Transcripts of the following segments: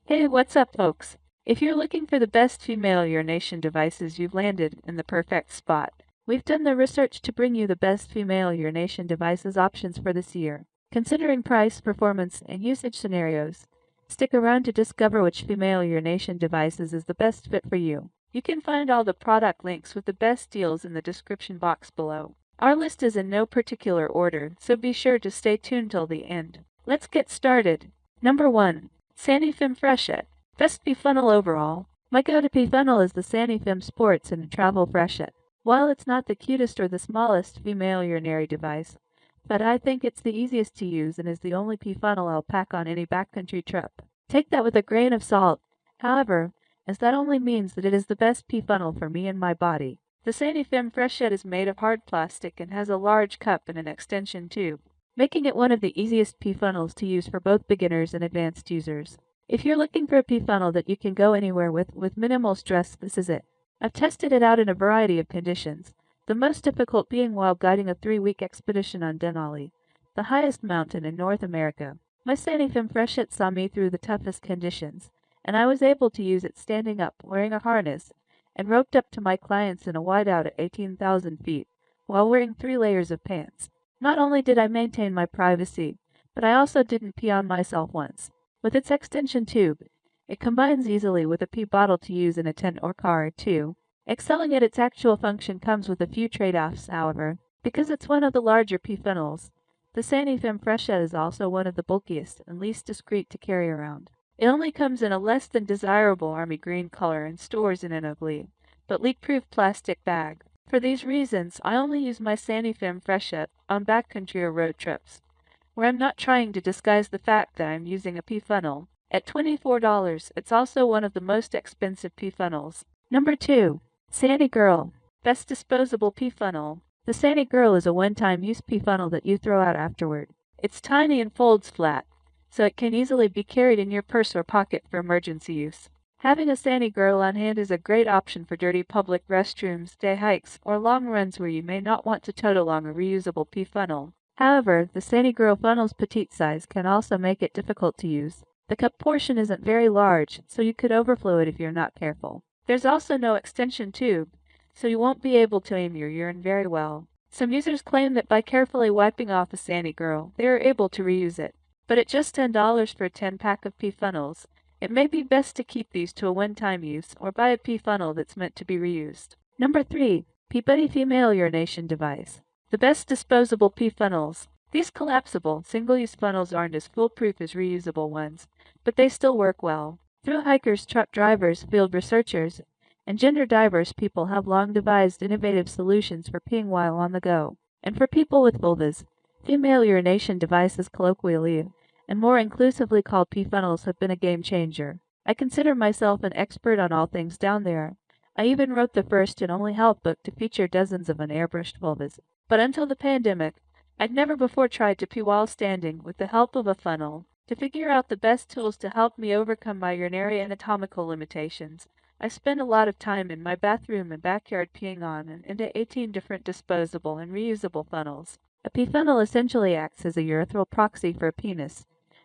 Hey, what's up, folks? If you're looking for the best female urination devices, you've landed in the perfect spot. We've done the research to bring you the best female urination devices options for this year. Considering price, performance, and usage scenarios, stick around to discover which female urination devices is the best fit for you. You can find all the product links with the best deals in the description box below. Our list is in no particular order, so be sure to stay tuned till the end. Let's get started. Number 1. Sani-Fem Freshette. Best pee funnel overall. My go-to pee funnel is the Sani-Fem Sports and Travel Freshette. While it's not the cutest or the smallest female urinary device, but I think it's the easiest to use and is the only pee funnel I'll pack on any backcountry trip. Take that with a grain of salt, however, as that only means that it is the best pee funnel for me and my body. The Sani-Fem Freshette is made of hard plastic and has a large cup and an extension tube, making it one of the easiest pee funnels to use for both beginners and advanced users. If you're looking for a pee funnel that you can go anywhere with minimal stress, this is it. I've tested it out in a variety of conditions, the most difficult being while guiding a 3-week expedition on Denali, the highest mountain in North America. My Sani-Fem Freshette saw me through the toughest conditions, and I was able to use it standing up, wearing a harness, and roped up to my clients in a whiteout at 18,000 feet, while wearing 3 layers of pants. Not only did I maintain my privacy, but I also didn't pee on myself once. With its extension tube, it combines easily with a pee bottle to use in a tent or car, too. Excelling at its actual function comes with a few trade-offs, however. Because it's one of the larger pee funnels, the Sani-Fem Freshette is also one of the bulkiest and least discreet to carry around. It only comes in a less than desirable army green color and stores in an ugly, but leak-proof plastic bag. For these reasons, I only use my Sani-Fem Freshette on backcountry or road trips, where I'm not trying to disguise the fact that I'm using a pee funnel. At $24, it's also one of the most expensive pee funnels. Number 2. SaniGirl. Best disposable pee funnel. The SaniGirl is a one-time use pee funnel that you throw out afterward. It's tiny and folds flat, so it can easily be carried in your purse or pocket for emergency use. Having a SaniGirl on hand is a great option for dirty public restrooms, day hikes, or long runs where you may not want to tote along a reusable pee funnel. However, the SaniGirl funnel's petite size can also make it difficult to use. The cup portion isn't very large, so you could overflow it if you're not careful. There's also no extension tube, so you won't be able to aim your urine very well. Some users claim that by carefully wiping off a SaniGirl, they are able to reuse it. But at just $10 for a 10-pack of pee funnels, it may be best to keep these to a one-time use or buy a pee funnel that's meant to be reused. Number 3. PeeBuddy Female Urination Device. The best disposable pee funnels. These collapsible, single-use funnels aren't as foolproof as reusable ones, but they still work well. Through hikers, truck drivers, field researchers, and gender-diverse people have long devised innovative solutions for peeing while on the go. And for people with vulvas, female urination devices, colloquially and more inclusively called pee funnels, have been a game-changer. I consider myself an expert on all things down there. I even wrote the first and only health book to feature dozens of unairbrushed vulvas. But until the pandemic, I'd never before tried to pee while standing with the help of a funnel. To figure out the best tools to help me overcome my urinary anatomical limitations, I spent a lot of time in my bathroom and backyard peeing on and into 18 different disposable and reusable funnels. A pee funnel essentially acts as a urethral proxy for a penis,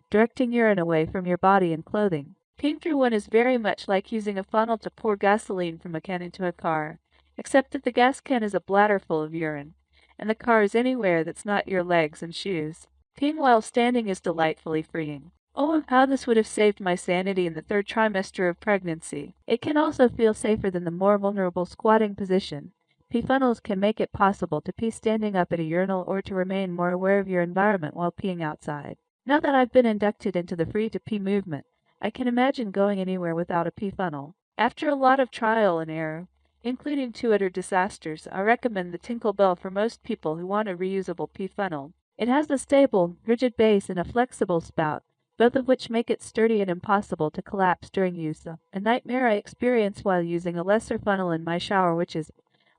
directing urine away from your body and clothing. Peeing through one is very much like using a funnel to pour gasoline from a can into a car, except that the gas can is a bladder full of urine, and the car is anywhere that's not your legs and shoes. Peeing while standing is delightfully freeing. Oh, how this would have saved my sanity in the 3rd trimester of pregnancy. It can also feel safer than the more vulnerable squatting position. Pee funnels can make it possible to pee standing up at a urinal or to remain more aware of your environment while peeing outside. Now that I've been inducted into the free-to-pee movement, I can imagine going anywhere without a pee funnel. After a lot of trial and error, including 2 utter disasters, I recommend the Tinkle Belle for most people who want a reusable pee funnel. It has a stable, rigid base and a flexible spout, both of which make it sturdy and impossible to collapse during use, a nightmare I experienced while using a lesser funnel in my shower, which is,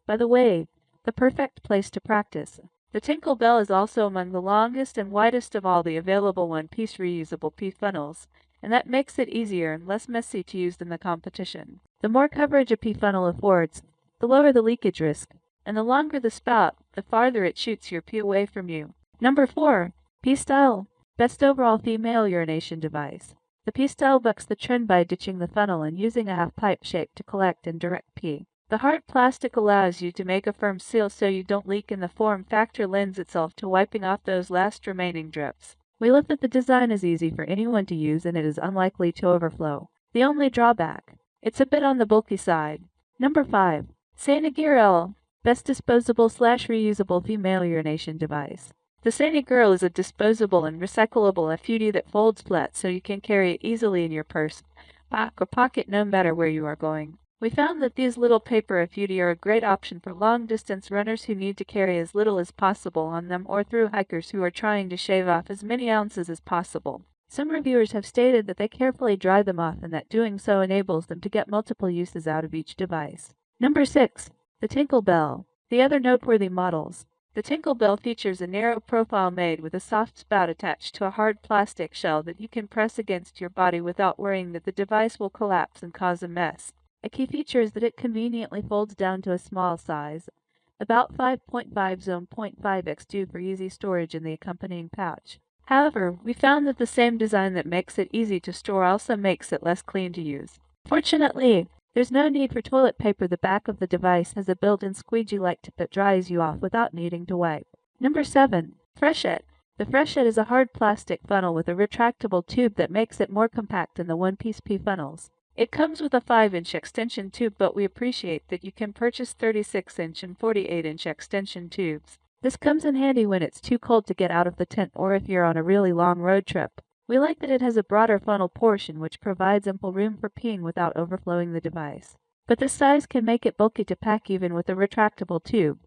by the way, the perfect place to practice. The Tinkle Belle is also among the longest and widest of all the available one-piece reusable pee funnels, and that makes it easier and less messy to use than the competition. The more coverage a pee funnel affords, the lower the leakage risk, and the longer the spout, the farther it shoots your pee away from you. Number 4. PSTYLE. Best overall female urination device. The PSTYLE bucks the trend by ditching the funnel and using a half-pipe shape to collect and direct pee. The hard plastic allows you to make a firm seal so you don't leak, and the form factor lends itself to wiping off those last remaining drips. We love that the design is easy for anyone to use and it is unlikely to overflow. The only drawback: it's a bit on the bulky side. Number 5. SaniGirl, best disposable/reusable female urination device. The SaniGirl is a disposable and recyclable FUD that folds flat so you can carry it easily in your purse, back, or pocket no matter where you are going. We found that these little paper FUD are a great option for long-distance runners who need to carry as little as possible on them, or through hikers who are trying to shave off as many ounces as possible. Some reviewers have stated that they carefully dry them off and that doing so enables them to get multiple uses out of each device. Number 6. The Tinkle Belle. The other noteworthy models. The Tinkle Belle features a narrow profile made with a soft spout attached to a hard plastic shell that you can press against your body without worrying that the device will collapse and cause a mess. A key feature is that it conveniently folds down to a small size, about 5.5x0.5x2, for easy storage in the accompanying pouch. However, we found that the same design that makes it easy to store also makes it less clean to use. Fortunately, there's no need for toilet paper. The back of the device has a built-in squeegee-like tip that dries you off without needing to wipe. Number 7. Freshette. The Freshette is a hard plastic funnel with a retractable tube that makes it more compact than the one-piece P funnels. It comes with a 5-inch extension tube, but we appreciate that you can purchase 36-inch and 48-inch extension tubes. This comes in handy when it's too cold to get out of the tent or if you're on a really long road trip. We like that it has a broader funnel portion which provides ample room for peeing without overflowing the device. But this size can make it bulky to pack even with a retractable tube.